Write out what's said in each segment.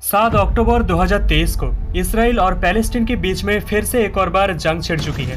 7 अक्टूबर 2023 को इसराइल और पैलेस्टीन के बीच में फिर से एक और बार जंग छिड़ चुकी है।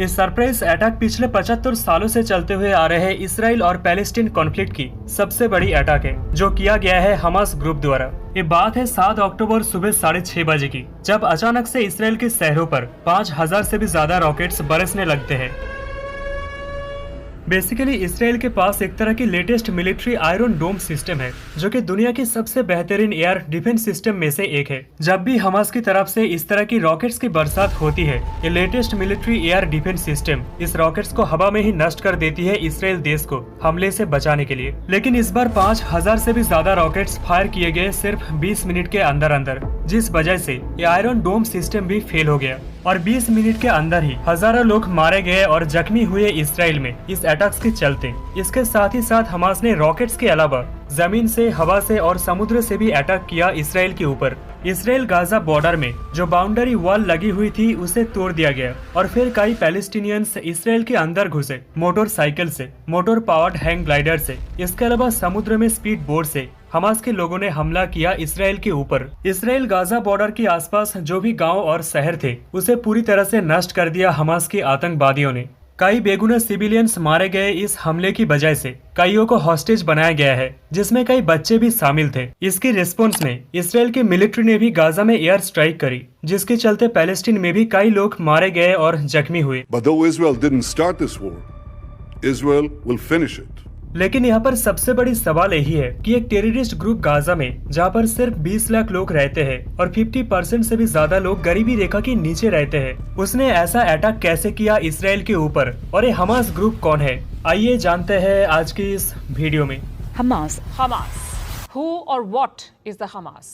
इस सरप्राइज अटैक पिछले 75 सालों से चलते हुए आ रहे इसराइल और पैलेस्टीन कॉन्फ्लिक्ट की सबसे बड़ी अटैक है, जो किया गया है हमास ग्रुप द्वारा। ये बात है 7 अक्टूबर सुबह 6:30 बजे की, जब अचानक से इसराइल के शहरों पर 5000 से भी ज्यादा रॉकेट्स बरसने लगते हैं। बेसिकली इसराइल के पास एक तरह की लेटेस्ट मिलिट्री आयरन डोम सिस्टम है, जो कि दुनिया की सबसे बेहतरीन एयर डिफेंस सिस्टम में से एक है। जब भी हमास की तरफ से इस तरह की रॉकेट्स की बरसात होती है, ये latest military air defence system इस रॉकेट्स को हवा में ही नष्ट कर देती है इसराइल देश को हमले से बचाने के लिए। लेकिन इस बार 5000 से भी ज्यादा रॉकेट्स फायर किए गए सिर्फ 20 मिनट के अंदर अंदर, जिस वजह से ये आयरन डोम सिस्टम भी फेल हो गया और 20 मिनट के अंदर ही हजारों लोग मारे गए और जख्मी हुए इसराइल में इस अटैक्स के चलते। इसके साथ ही साथ हमास ने रॉकेट्स के अलावा जमीन से, हवा से और समुद्र से भी अटैक किया इसराइल के ऊपर। इसराइल गाजा बॉर्डर में जो बाउंड्री वॉल लगी हुई थी उसे तोड़ दिया गया और फिर कई पैलेस्टीनियंस इसराइल के अंदर घुसे, मोटरसाइकिल से, मोटर पावर्ड हैंग ग्लाइडर से। इसके अलावा समुद्र में स्पीड बोट से हमास के लोगों ने हमला किया इसराइल के ऊपर। इसराइल गाजा बॉर्डर के आसपास जो भी गांव और शहर थे उसे पूरी तरह से नष्ट कर दिया हमास के आतंकवादियों ने। कई बेगुनाह सिविलियंस मारे गए इस हमले की वजह से। कईयों को हॉस्टेज बनाया गया है, जिसमें कई बच्चे भी शामिल थे। इसकी रिस्पॉन्स में इसराइल की मिलिट्री ने भी गाजा में एयर स्ट्राइक करी, जिसके चलते पैलेस्टीन में भी कई लोग मारे गए और जख्मी हुए। But though Israel didn't start this war, Israel will finish it. लेकिन यहाँ पर सबसे बड़ी सवाल यही है कि एक टेररिस्ट ग्रुप गाजा में, जहाँ पर सिर्फ 20 लाख लोग रहते हैं और 50% से भी ज्यादा लोग गरीबी रेखा के नीचे रहते हैं, उसने ऐसा अटैक कैसे किया इसराइल के ऊपर? और ये हमास ग्रुप कौन है, आइए जानते हैं आज की इस वीडियो में। Hamas. Who or what is the Hamas?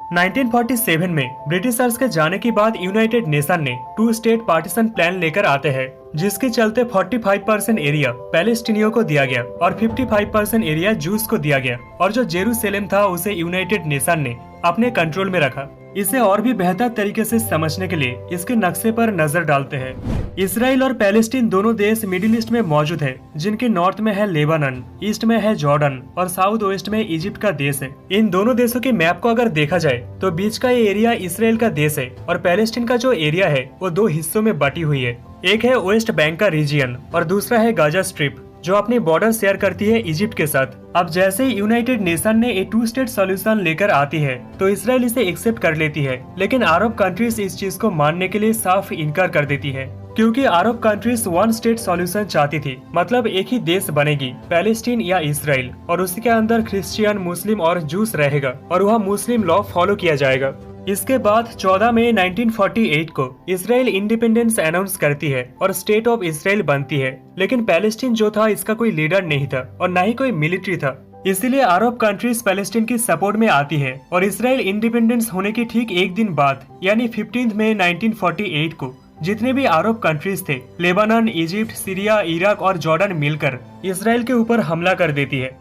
1947 में ब्रिटिशर्स के जाने के बाद यूनाइटेड नेशन ने 2 स्टेट पार्टीशन प्लान लेकर आते हैं, जिसके चलते 45% एरिया पैलेस्टीनियों को दिया गया और 55% एरिया जूस को दिया गया, और जो जेरूसलेम था उसे यूनाइटेड नेशन ने अपने कंट्रोल में रखा। इसे और भी बेहतर तरीके से समझने के लिए इसके नक्शे पर नजर डालते हैं। इसराइल और पैलेस्टीन दोनों देश मिडिल ईस्ट में मौजूद है, जिनके नॉर्थ में है लेबनान, ईस्ट में है जॉर्डन और साउथ वेस्ट में इजिप्ट का देश है। इन दोनों देशों के मैप को अगर देखा जाए तो बीच का ये एरिया इसराइल का देश है और पैलेस्टीन का जो एरिया है वो 2 हिस्सों में बटी हुई है। एक है वेस्ट बैंक का रीजियन और दूसरा है गाजा स्ट्रिप, जो अपनी बॉर्डर शेयर करती है इजिप्ट के साथ। अब जैसे ही यूनाइटेड नेशन ने 2 स्टेट सॉल्यूशन लेकर आती है तो इसराइल इसे एक्सेप्ट कर लेती है, लेकिन अरब कंट्रीज इस चीज को मानने के लिए साफ इनकार कर देती है, क्योंकि अरब कंट्रीज 1 स्टेट सॉल्यूशन चाहती थी। मतलब एक ही देश बनेगी, पैलेस्टीन या इसराइल, और उसके अंदर क्रिश्चियन, मुस्लिम और जूस रहेगा और वह मुस्लिम लॉ फॉलो किया जाएगा। इसके बाद 14 मई 1948 को इसराइल इंडिपेंडेंस अनाउंस करती है और स्टेट ऑफ इसराइल बनती है, लेकिन पैलेस्टीन जो था इसका कोई लीडर नहीं था और न ही कोई मिलिट्री था। इसीलिए अरब कंट्रीज पैलेस्टीन की सपोर्ट में आती है और इसराइल इंडिपेंडेंस होने की ठीक एक दिन बाद यानी 15 मई 1948 को जितने भी अरब कंट्रीज थे, लेबनान, इजिप्ट, सीरिया, इराक और जॉर्डन मिलकर इसराइल के ऊपर हमला कर देती है।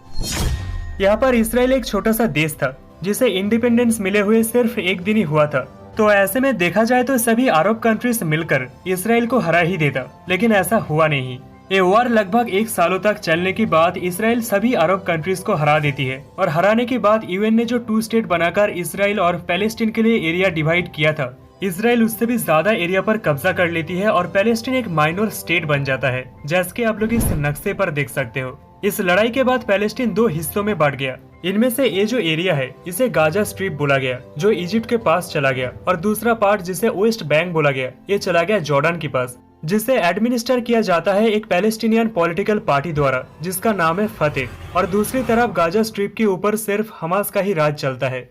यहाँ पर इसराइल एक छोटा सा देश था जिसे इंडिपेंडेंस मिले हुए सिर्फ एक दिन ही हुआ था, तो ऐसे में देखा जाए तो सभी अरब कंट्रीज मिलकर इसराइल को हरा ही देता, लेकिन ऐसा हुआ नहीं। ये वॉर लगभग 1 सालों तक चलने के बाद इसराइल सभी अरब कंट्रीज को हरा देती है और हराने के बाद यूएन ने जो 2 स्टेट बनाकर इसराइल और पैलेस्टीन के लिए एरिया डिवाइड किया था, इसराइल उससे भी ज्यादा एरिया पर कब्जा कर लेती है और पैलेस्टीन एक माइनर स्टेट बन जाता है, जैसे कि आप लोग इस नक्शे पर देख सकते हो। इस लड़ाई के बाद पैलेस्टीन 2 हिस्सों में बढ़ गया। इनमें से ये जो एरिया है इसे गाजा स्ट्रिप बोला गया, जो इजिप्ट के पास चला गया, और दूसरा पार्ट जिसे वेस्ट बैंक बोला गया, ये चला गया जॉर्डन के पास, जिसे एडमिनिस्टर किया जाता है एक पैलेस्टीनियन पॉलिटिकल पार्टी द्वारा, जिसका नाम है फतेह। और दूसरी तरफ गाजा स्ट्रिप के ऊपर सिर्फ हमास का ही राज चलता है।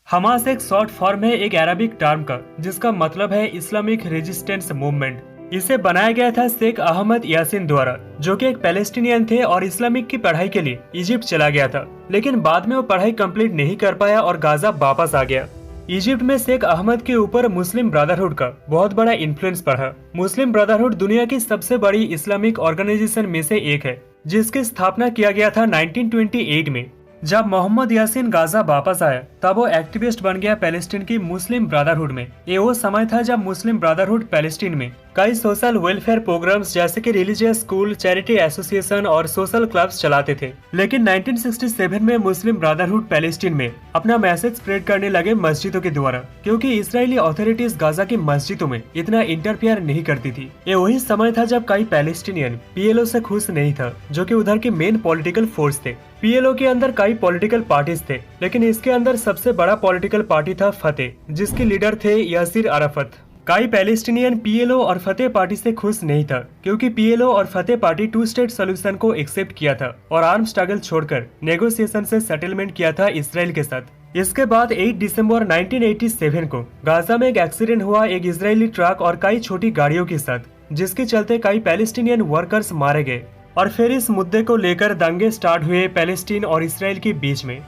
हमास एक शॉर्ट फॉर्म है एक अरबिक टर्म का, जिसका मतलब है इस्लामिक रेजिस्टेंस मूवमेंट। इसे बनाया गया था शेख अहमद यासीन द्वारा, जो कि एक पैलेस्टीनियन थे और इस्लामिक की पढ़ाई के लिए इजिप्ट चला गया था, लेकिन बाद में वो पढ़ाई कंप्लीट नहीं कर पाया और गाजा वापस आ गया। इजिप्ट में शेख अहमद के ऊपर मुस्लिम ब्रदरहुड का बहुत बड़ा इन्फ्लुएंस पड़ा। मुस्लिम ब्रदरहुड दुनिया की सबसे बड़ी इस्लामिक ऑर्गेनाइजेशन में से एक है, जिसकी स्थापना किया गया था 1928 में। जब मोहम्मद यासीन गाजा वापस आया तब वो एक्टिविस्ट बन गया पैलेस्टीन की मुस्लिम ब्रदरहुड में। ये वो समय था जब मुस्लिम ब्रदरहुड पैलेस्टीन में कई सोशल वेलफेयर प्रोग्राम्स जैसे कि रिलीजियस स्कूल, चैरिटी एसोसिएशन और सोशल क्लब्स चलाते थे। लेकिन 1967 में मुस्लिम ब्रदरहुड पैलेस्टीन में अपना मैसेज स्प्रेड करने लगे मस्जिदों के द्वारा, क्योंकि इजरायली अथॉरिटीज गाजा की मस्जिदों में इतना इंटरफेयर नहीं करती थी। ये वही समय था जब कई पैलेस्टीनियन पीएलओ से खुश नहीं था, जो कि उधर के मेन पॉलिटिकल फोर्स थे। पीएलओ के अंदर कई पॉलिटिकल पार्टीज थे, लेकिन इसके अंदर सबसे बड़ा पॉलिटिकल पार्टी था फतेह, जिसके लीडर थे यासिर अराफत। कई पैलेस्टीनियन पीएलओ और फतेह पार्टी से खुश नहीं था, क्योंकि पीएलओ और फतेह पार्टी 2 स्टेट सोल्यूशन को एक्सेप्ट किया था और आर्म स्ट्रगल छोड़कर नेगोशिएशन से सेटलमेंट किया था इसराइल के साथ। इसके बाद 8 दिसंबर 1987 को गाजा में एक एक्सीडेंट हुआ एक इजरायली ट्रक और कई छोटी गाड़ियों के साथ, जिसके चलते कई पैलेस्टीनियन वर्कर्स मारे गए और फिर इस मुद्दे को लेकर दंगे स्टार्ट हुए पैलेस्टीन और इसराइल के बीच में।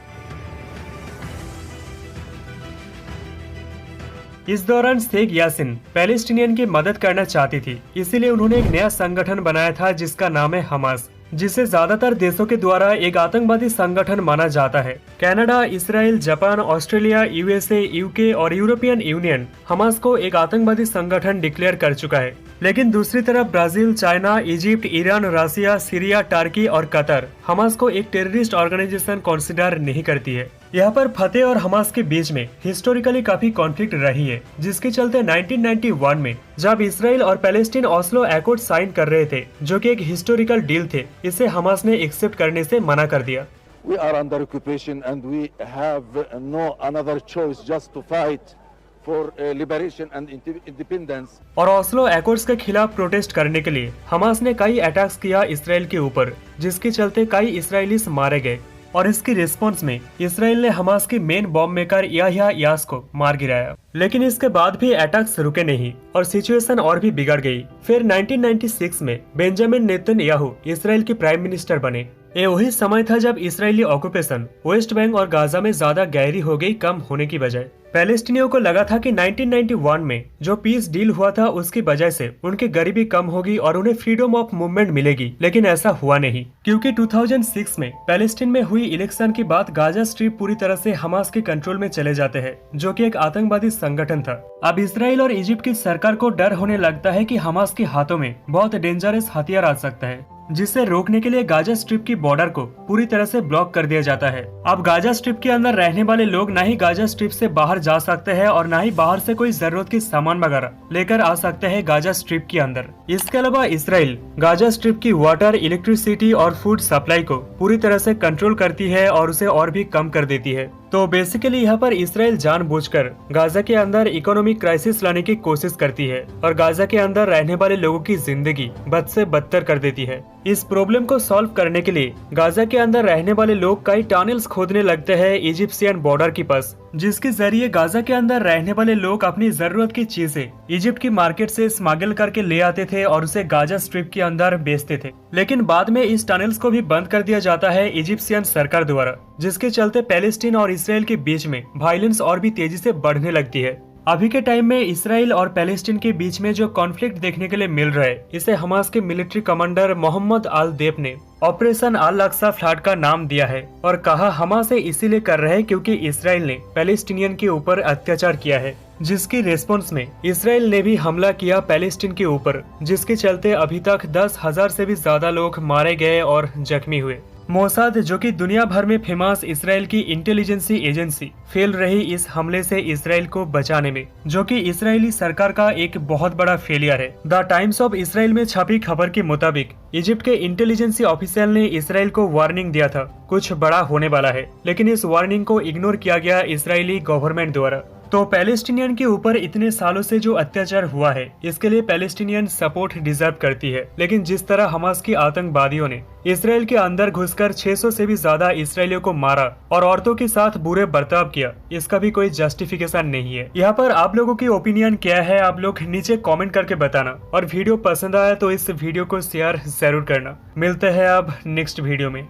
इस दौरान शेख यासिन पैलेस्टीनियन की मदद करना चाहती थी, इसीलिए उन्होंने एक नया संगठन बनाया था जिसका नाम है हमास, जिसे ज्यादातर देशों के द्वारा एक आतंकवादी संगठन माना जाता है। Canada, Israel, Japan, Australia, USA, UK और यूरोपियन यूनियन हमास को एक आतंकवादी संगठन डिक्लेयर कर चुका है। लेकिन दूसरी तरफ ब्राजील, चाइना, इजिप्ट, ईरान, रसिया, सीरिया, टर्की और कतर हमास को एक टेररिस्ट ऑर्गेनाइजेशन कंसीडर नहीं करती है। यहाँ पर फतेह और हमास के बीच में हिस्टोरिकली काफी कॉन्फ्लिक्ट रही है, जिसके चलते 1991 में जब इसराइल और पैलेस्टीन ओस्लो एकॉर्ड साइन कर रहे थे, जो कि एक हिस्टोरिकल डील थे, इसे हमास ने एक्सेप्ट करने से मना कर दिया। We are under occupation and we have no another choice just to fight for liberation and independence. और ओस्लो एकॉर्ड्स के खिलाफ प्रोटेस्ट करने के लिए हमास ने कई अटैक्स किया इसराइल के ऊपर, जिसके चलते कई इसराइलीस मारे गए और इसकी रिस्पॉन्स में इसराइल ने हमास की मेन बॉम्ब मेकर याह्या यास को मार गिराया। लेकिन इसके बाद भी अटैक्स रुके नहीं और सिचुएशन और भी बिगड़ गई। फिर 1996 में बेंजामिन नेतन्याहू इसराइल के प्राइम मिनिस्टर बने। ये वही समय था जब इसराइली ऑक्यूपेशन वेस्ट बैंक और गाजा में ज्यादा गहरी हो गई, कम होने की बजाय। पैलेस्टीनियों को लगा था कि 1991 में जो पीस डील हुआ था उसकी वजह से उनकी गरीबी कम होगी और उन्हें फ्रीडम ऑफ मूवमेंट मिलेगी, लेकिन ऐसा हुआ नहीं, क्योंकि 2006 में पैलेस्टीन में हुई इलेक्शन के बाद गाजा स्ट्रिप पूरी तरह से हमास के कंट्रोल में चले जाते हैं, जो कि एक आतंकवादी संगठन था। अब इसराइल और इजिप्ट की सरकार को डर होने लगता है कि हमास के हाथों में बहुत डेंजरस हथियार आ सकता है, जिसे रोकने के लिए गाजा स्ट्रिप की बॉर्डर को पूरी तरह से ब्लॉक कर दिया जाता है। अब गाजा स्ट्रिप के अंदर रहने वाले लोग न ही गाजा स्ट्रिप से बाहर जा सकते हैं और न ही बाहर से कोई जरूरत की सामान वगैरह लेकर आ सकते हैं गाजा स्ट्रिप के अंदर। इसके अलावा इसराइल गाजा स्ट्रिप की वाटर, इलेक्ट्रिसिटी और फूड सप्लाई को पूरी तरह से कंट्रोल करती है और उसे और भी कम कर देती है। तो बेसिकली यहाँ पर इसराइल जानबूझकर गाजा के अंदर इकोनॉमिक क्राइसिस लाने की कोशिश करती है और गाजा के अंदर रहने वाले लोगों की जिंदगी बद से बदतर कर देती है। इस प्रॉब्लम को सॉल्व करने के लिए गाजा के अंदर रहने वाले लोग कई टनल्स खोदने लगते हैं इजिप्शियन बॉर्डर के पास, जिसके जरिए गाजा के अंदर रहने वाले लोग अपनी जरूरत की चीजें इजिप्ट की मार्केट से स्मगल करके ले आते थे और उसे गाजा स्ट्रिप के अंदर बेचते थे। लेकिन बाद में इस टनल्स को भी बंद कर दिया जाता है इजिप्शियन सरकार द्वारा, जिसके चलते पैलेस्टीन और इसराइल के बीच में वायलेंस और भी तेजी से बढ़ने लगती है। अभी के टाइम में इसराइल और पैलेस्टीन के बीच में जो कॉन्फ्लिक्ट देखने के लिए मिल रहा है, इसे हमास के मिलिट्री कमांडर मोहम्मद अल देब ने ऑपरेशन अल अक्सा फ्लड का नाम दिया है और कहा हमास इसीलिए कर रहे हैं क्योंकि इसराइल ने पैलेस्टीनियन के ऊपर अत्याचार किया है, जिसकी रिस्पॉन्स में इसराइल ने भी हमला किया पैलेस्टीन के ऊपर, जिसके चलते अभी तक 10,000 से भी ज्यादा लोग मारे गए और जख्मी हुए। मोसाद, जो कि दुनिया भर में फेमस इसराइल की इंटेलिजेंसी एजेंसी, फेल रही इस हमले से इसराइल को बचाने में, जो कि इसराइली सरकार का एक बहुत बड़ा फेलियर है। द टाइम्स ऑफ इसराइल में छपी खबर के मुताबिक इजिप्ट के इंटेलिजेंसी ऑफिसर ने इसराइल को वार्निंग दिया था कुछ बड़ा होने वाला है, लेकिन इस वार्निंग को इग्नोर किया गया इसराइली गवर्नमेंट द्वारा। तो पैलेस्टीनियन के ऊपर इतने सालों से जो अत्याचार हुआ है, इसके लिए पैलेस्टीनियन सपोर्ट डिजर्व करती है। लेकिन जिस तरह हमास की आतंकवादियों ने इसराइल के अंदर घुसकर 600 से भी ज्यादा इसराइलियों को मारा और औरतों के साथ बुरे बर्ताव किया, इसका भी कोई जस्टिफिकेशन नहीं है। यहाँ पर आप लोगों की ओपिनियन क्या है, आप लोग नीचे कमेंट करके बताना और वीडियो पसंद आया तो इस वीडियो को शेयर जरूर करना। मिलते हैं अब नेक्स्ट वीडियो में।